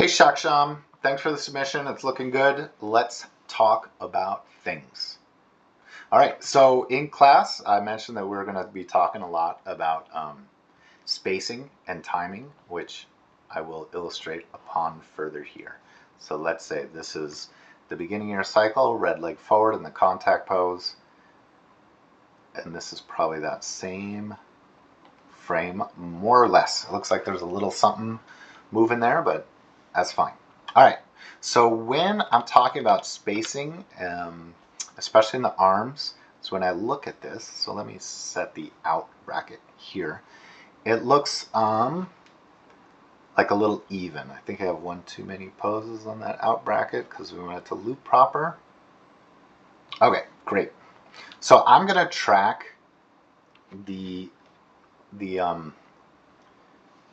Hey Shaksham, thanks for the submission. It's looking good. Let's talk about things. All right, so in class, I mentioned that we're going to be talking a lot about spacing and timing, which I will illustrate upon further here. So let's say this is the beginning of your cycle, red leg forward in the contact pose. And this is probably that same frame, more or less. It looks like there's a little something moving there, but that's fine. All right, so when I'm talking about spacing, especially in the arms, so when I look at this, so let me set the out bracket here. It looks like a little even. I think I have one too many poses on that out bracket because we want it to loop proper. Okay, great. So I'm gonna track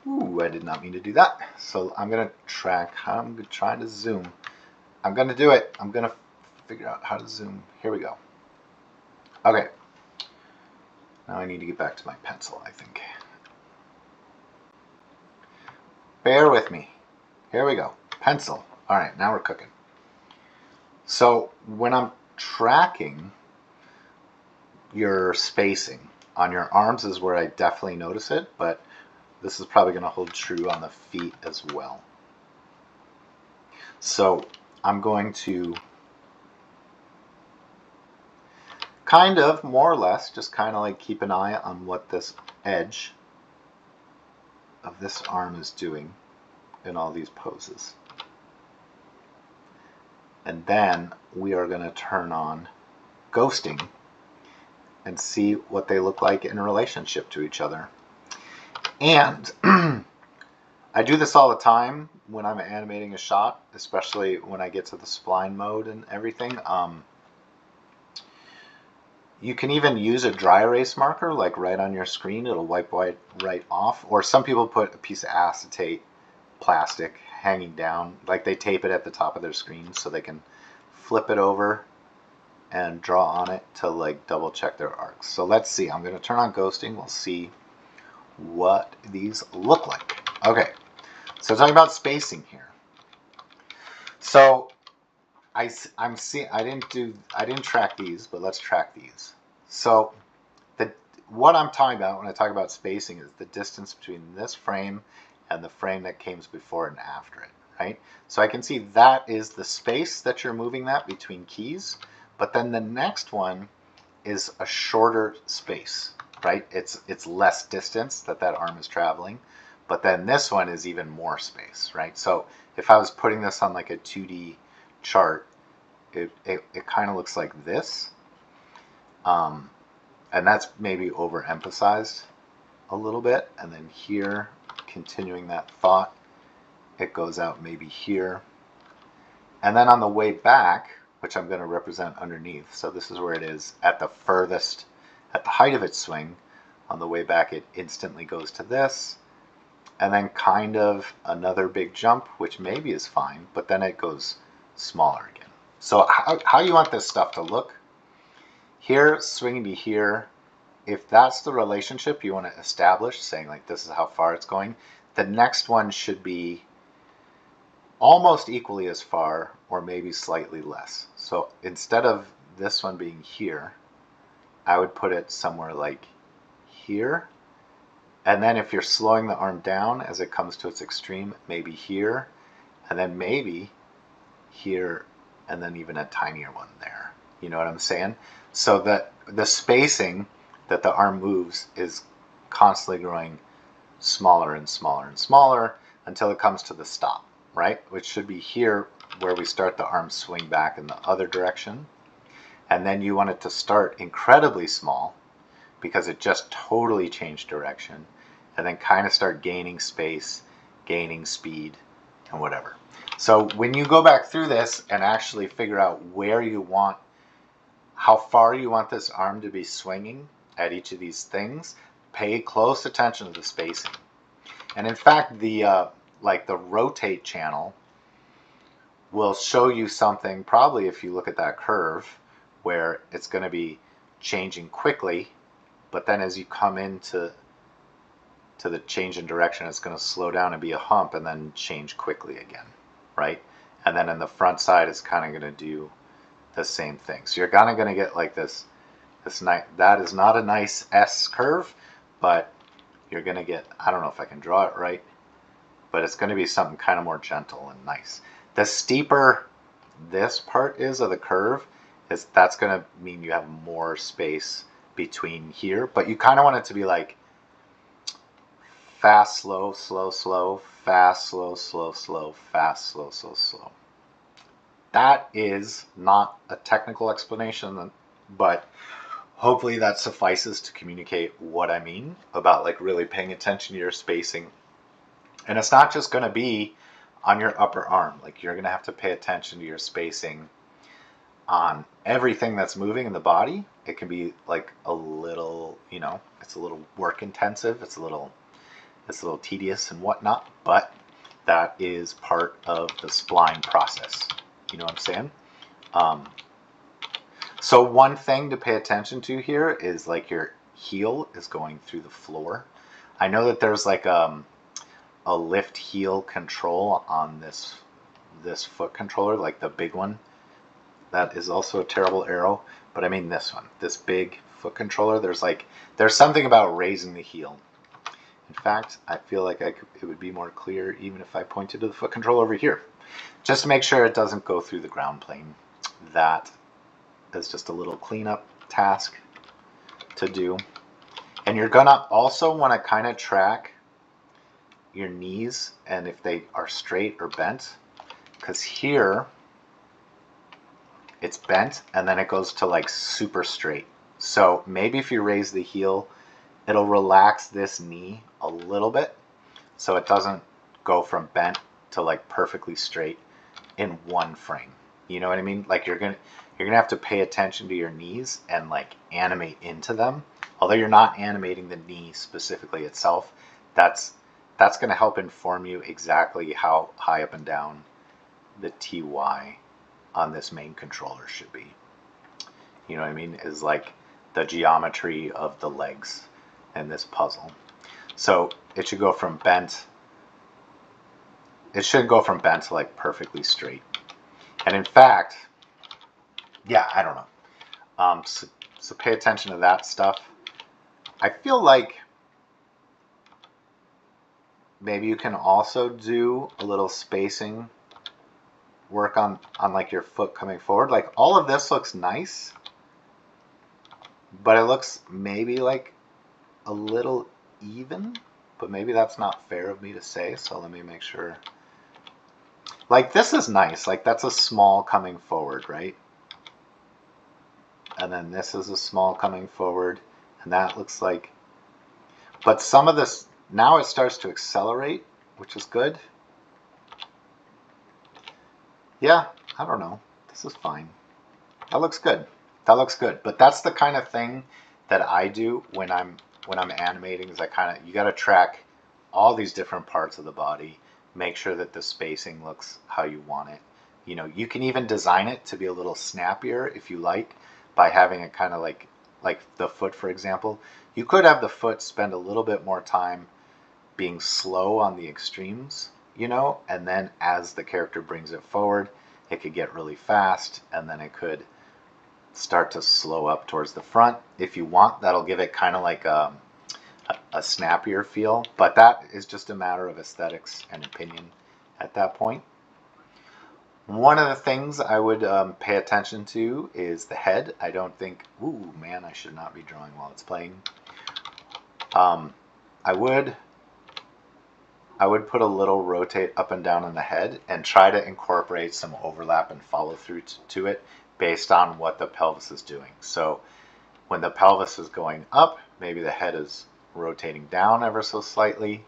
ooh, I did not mean to do that. So I'm going to track, I'm trying to zoom. I'm going to do it. I'm going to figure out how to zoom. Here we go. Okay. Now I need to get back to my pencil, I think. Bear with me. Here we go. Pencil. All right, now we're cooking. So when I'm tracking your spacing on your arms is where I definitely notice it, but this is probably going to hold true on the feet as well. So I'm going to kind of, more or less, just kind of like keep an eye on what this edge of this arm is doing in all these poses. And then we are going to turn on ghosting and see what they look like in relationship to each other. And I do this all the time when I'm animating a shot, especially when I get to the spline mode and everything. You can even use a dry erase marker, like right on your screen. It'll wipe right off. Or some people put a piece of acetate plastic hanging down, like they tape it at the top of their screen so they can flip it over and draw on it to like double check their arcs. So let's see. I'm going to turn on ghosting. We'll see what these look like. Okay, so talking about spacing here. So I didn't track these, but let's track these. So what I'm talking about when I talk about spacing is the distance between this frame and the frame that came before and after it, right? So I can see that is the space that you're moving that between keys, but then the next one is a shorter space, right? It's less distance that arm is traveling, but then this one is even more space, right? So if I was putting this on like a 2D chart, it kind of looks like this, and that's maybe overemphasized a little bit. And then here, continuing that thought, it goes out maybe here, and then on the way back, which I'm going to represent underneath, so this is where it is at the furthest, at the height of its swing. On the way back, it instantly goes to this, and then kind of another big jump, which maybe is fine, but then it goes smaller again. So how you want this stuff to look? Here, swinging to here, if that's the relationship you want to establish, saying like this is how far it's going, the next one should be almost equally as far or maybe slightly less. So instead of this one being here, I would put it somewhere like here. And then if you're slowing the arm down as it comes to its extreme, maybe here, and then maybe here, and then even a tinier one there. You know what I'm saying? So that the spacing that the arm moves is constantly growing smaller and smaller and smaller until it comes to the stop, right? Which should be here where we start the arm swing back in the other direction. And then you want it to start incredibly small because it just totally changed direction, and then kind of start gaining space, gaining speed, and whatever. So when you go back through this and actually figure out where you want, how far you want this arm to be swinging at each of these things, pay close attention to the spacing. And in fact, the rotate channel will show you something, probably if you look at that curve, where it's going to be changing quickly, but then as you come into to the change in direction, it's going to slow down and be a hump and then change quickly again, right? And then in the front side, it's kind of going to do the same thing. So you're kind of going to get like this that is not a nice S curve, but you're going to get, I don't know if I can draw it right, but it's going to be something kind of more gentle and nice. The steeper this part is of the curve, that's going to mean you have more space between here, but you kind of want it to be like fast, slow, slow, slow, fast, slow, slow, slow, fast, slow, slow, slow. That is not a technical explanation, but hopefully that suffices to communicate what I mean about like really paying attention to your spacing. And it's not just going to be on your upper arm. Like you're going to have to pay attention to your spacing on everything that's moving in the body. It can be like a little, you know, it's a little work intensive. It's a little tedious and whatnot, but that is part of the spline process. You know what I'm saying? So one thing to pay attention to here is like your heel is going through the floor. I know that there's like a lift heel control on this foot controller, like the big one. That is also a terrible arrow, but I mean this one, this big foot controller. There's something about raising the heel. In fact, I feel like it would be more clear even if I pointed to the foot control over here. Just to make sure it doesn't go through the ground plane. That is just a little cleanup task to do. And you're gonna also want to kind of track your knees and if they are straight or bent, because here it's bent and then it goes to like super straight. So maybe if you raise the heel, it'll relax this knee a little bit so it doesn't go from bent to like perfectly straight in one frame. You know what I mean? Like you're gonna have to pay attention to your knees and like animate into them. Although you're not animating the knee specifically itself, that's going to help inform you exactly how high up and down the TY on this main controller should be. You know what I mean? Is like the geometry of the legs in this puzzle. So it should go from bent. It should go from bent to like perfectly straight. And in fact, yeah, I don't know. So pay attention to that stuff. I feel like maybe you can also do a little spacing work on like your foot coming forward. Like all of this looks nice, but it looks maybe like a little even, but maybe that's not fair of me to say. So let me make sure. Like this is nice. Like that's a small coming forward, right? And then this is a small coming forward, and that looks like, but some of this, now it starts to accelerate, which is good. Yeah, I don't know. This is fine. That looks good. That looks good. But that's the kind of thing that I do when I'm animating, is you got to track all these different parts of the body, make sure that the spacing looks how you want it. You know, you can even design it to be a little snappier if you like, by having it kind of like the foot, for example. You could have the foot spend a little bit more time being slow on the extremes, you know, and then as the character brings it forward, it could get really fast, and then it could start to slow up towards the front. If you want, that'll give it kind of like a snappier feel, but that is just a matter of aesthetics and opinion at that point. One of the things I would pay attention to is the head. I don't think, ooh man, I should not be drawing while it's playing. I would put a little rotate up and down on the head and try to incorporate some overlap and follow through to it based on what the pelvis is doing. So when the pelvis is going up, maybe the head is rotating down ever so slightly.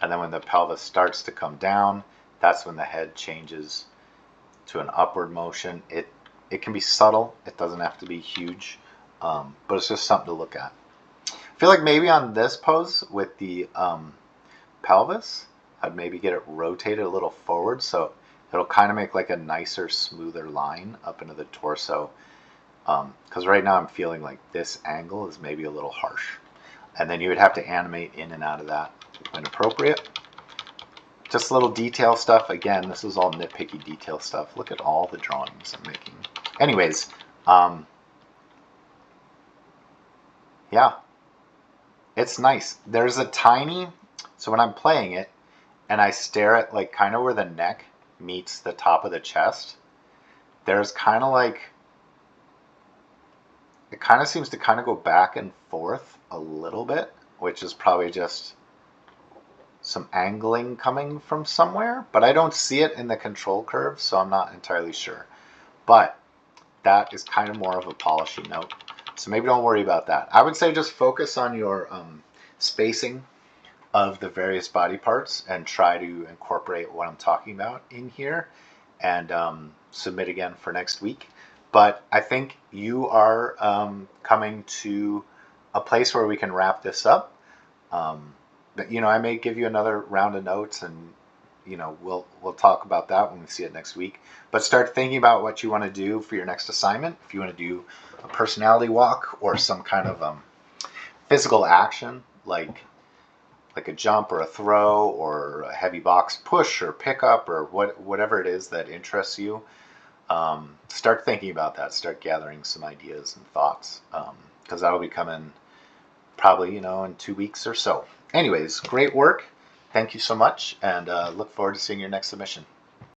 And then when the pelvis starts to come down, that's when the head changes to an upward motion. It can be subtle. It doesn't have to be huge, but it's just something to look at. I feel like maybe on this pose with the pelvis, I'd maybe get it rotated a little forward, so it'll kind of make like a nicer, smoother line up into the torso. Because right now I'm feeling like this angle is maybe a little harsh. And then you would have to animate in and out of that when appropriate. Just little detail stuff. Again, this is all nitpicky detail stuff. Look at all the drawings I'm making. Anyways, yeah, it's nice. There's a tiny, so when I'm playing it and I stare at like kind of where the neck meets the top of the chest, there's kind of like, it kind of seems to kind of go back and forth a little bit, which is probably just some angling coming from somewhere, but I don't see it in the control curve, so I'm not entirely sure. But that is kind of more of a polishing note, so maybe don't worry about that. I would say just focus on your spacing of the various body parts and try to incorporate what I'm talking about in here, and submit again for next week. But I think you are coming to a place where we can wrap this up. But I may give you another round of notes, and we'll talk about that when we see it next week. But start thinking about what you want to do for your next assignment. If you want to do a personality walk or some kind of physical action, like a jump or a throw or a heavy box push or pickup or whatever it is that interests you, start thinking about that. Start gathering some ideas and thoughts, because that'll be coming probably in 2 weeks or so. Anyways, great work. Thank you so much, and look forward to seeing your next submission.